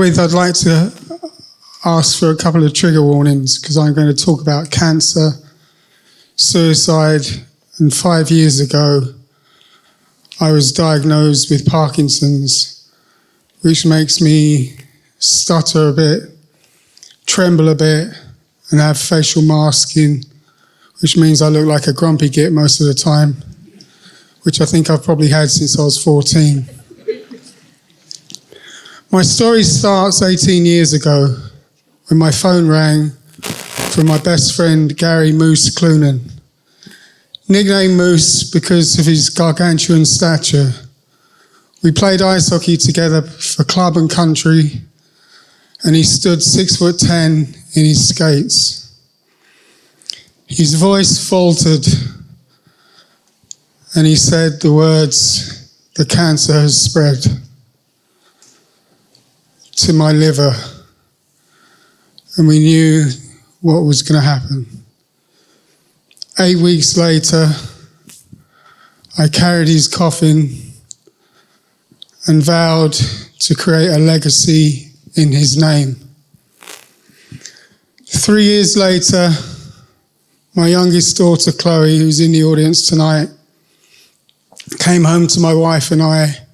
I'd like to ask for a couple of trigger warnings because I'm going to talk about cancer, suicide, and 5 years ago I was diagnosed with Parkinson's, which makes me stutter a bit, tremble a bit, and have facial masking, which means I look like a grumpy git most of the time, which I think I've probably had since I was 14. My story starts 18 years ago when my phone rang from my best friend, Gary Moose Clunan. Nicknamed Moose because of his gargantuan stature. We played ice hockey together for club and country, and he stood 6'10" in his skates. His voice faltered, and he said the words, "The cancer has spread to my liver," and we knew what was going to happen. 8 weeks later, I carried his coffin and vowed to create a legacy in his name. 3 years later, my youngest daughter, Chloe, who's in the audience tonight, came home to my wife and I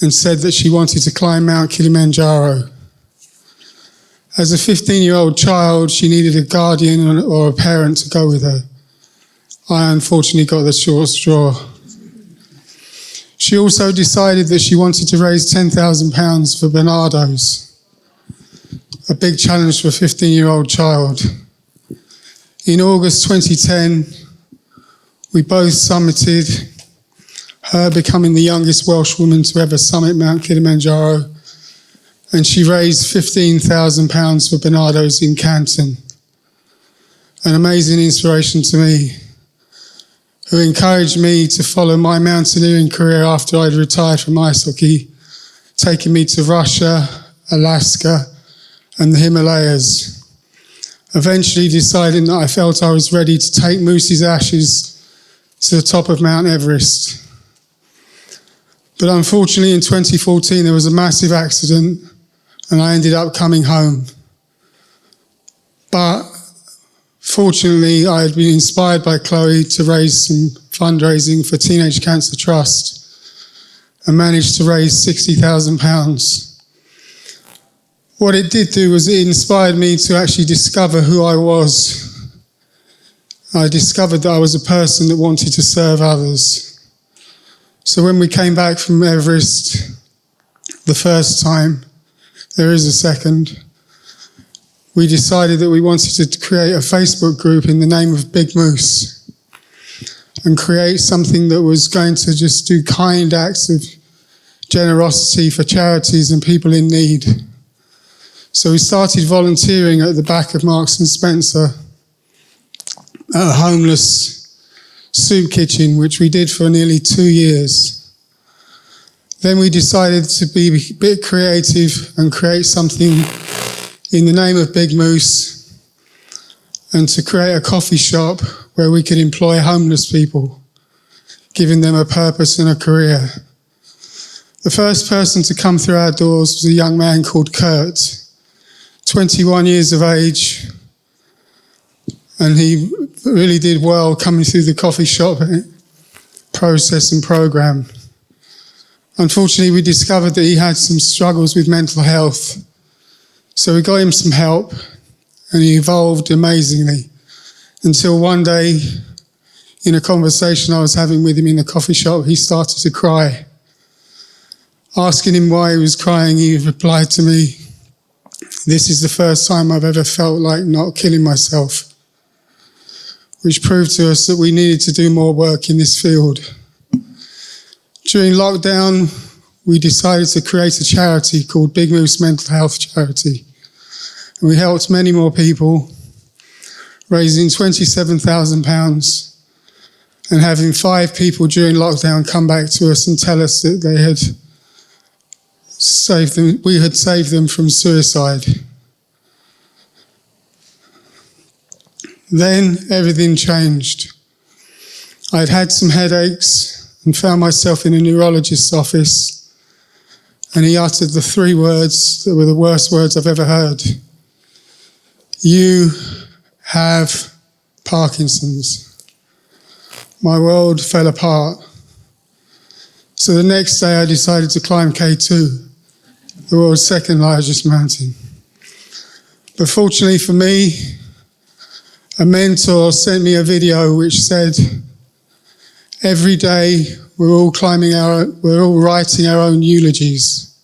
and said that she wanted to climb Mount Kilimanjaro. As a 15-year-old child, she needed a guardian or a parent to go with her. I unfortunately got the short straw. She also decided that she wanted to raise £10,000 for Bernardo's, a big challenge for a 15-year-old child. In August 2010, we both summited, her becoming the youngest Welsh woman to ever summit Mount Kilimanjaro, and she raised £15,000 for Bernardo's in Canton. An amazing inspiration to me, who encouraged me to follow my mountaineering career after I'd retired from ice hockey, taking me to Russia, Alaska, and the Himalayas. Eventually deciding that I felt I was ready to take Moose's ashes to the top of Mount Everest. But unfortunately in 2014 there was a massive accident and I ended up coming home. But fortunately I had been inspired by Chloe to raise some fundraising for Teenage Cancer Trust and managed to raise £60,000. What it did do was it inspired me to actually discover who I was. I discovered that I was a person that wanted to serve others. So when we came back from Everest the first time, there is a second, we decided that we wanted to create a Facebook group in the name of Big Moose and create something that was going to just do kind acts of generosity for charities and people in need. So we started volunteering at the back of Marks and Spencer at a homeless soup kitchen, which we did for nearly 2 years. Then we decided to be a bit creative and create something in the name of Big Moose and to create a coffee shop where we could employ homeless people, giving them a purpose and a career. The first person to come through our doors was a young man called Kurt, 21 years of age, and he really did well coming through the coffee shop process and program. Unfortunately, we discovered that he had some struggles with mental health, so we got him some help, and he evolved amazingly until one day, in a conversation I was having with him in the coffee shop, he started to cry. Asking him why he was crying, he replied to me, "This is the first time I've ever felt like not killing myself," which proved to us that we needed to do more work in this field. During lockdown, we decided to create a charity called Big Moose Mental Health Charity. And we helped many more people, raising £27,000 and having 5 people during lockdown come back to us and tell us that they had saved them, we had saved them from suicide. Then everything changed. I'd had some headaches and found myself in a neurologist's office, and he uttered the 3 words that were the worst words I've ever heard. You have Parkinson's. My world fell apart. So the next day I decided to climb K2, the world's 2nd largest mountain. But fortunately for me, a mentor sent me a video which said, every day we're all writing our own eulogies.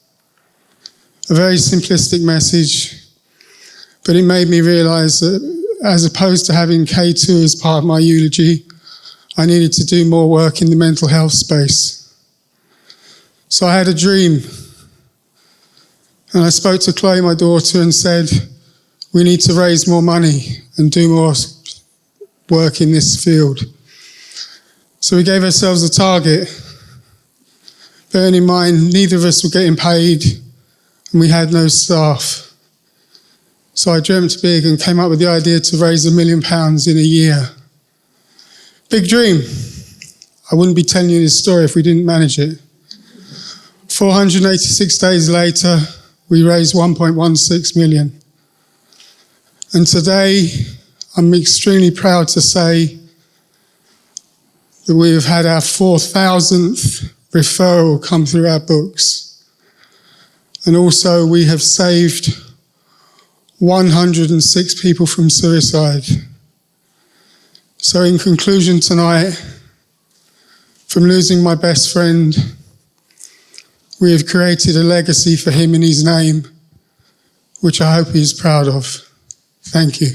A very simplistic message, but it made me realize that as opposed to having K2 as part of my eulogy, I needed to do more work in the mental health space. So I had a dream, and I spoke to Chloe, my daughter, and said, we need to raise more money and do more work in this field. So we gave ourselves a target. Bearing in mind, neither of us were getting paid and we had no staff. So I dreamt big and came up with the idea to raise £1 million in a year. Big dream. I wouldn't be telling you this story if we didn't manage it. 486 days later, we raised 1.16 million. And today, I'm extremely proud to say that we have had our 4,000th referral come through our books. And also we have saved 106 people from suicide. So in conclusion tonight, from losing my best friend, we have created a legacy for him in his name, which I hope he is proud of. Thank you.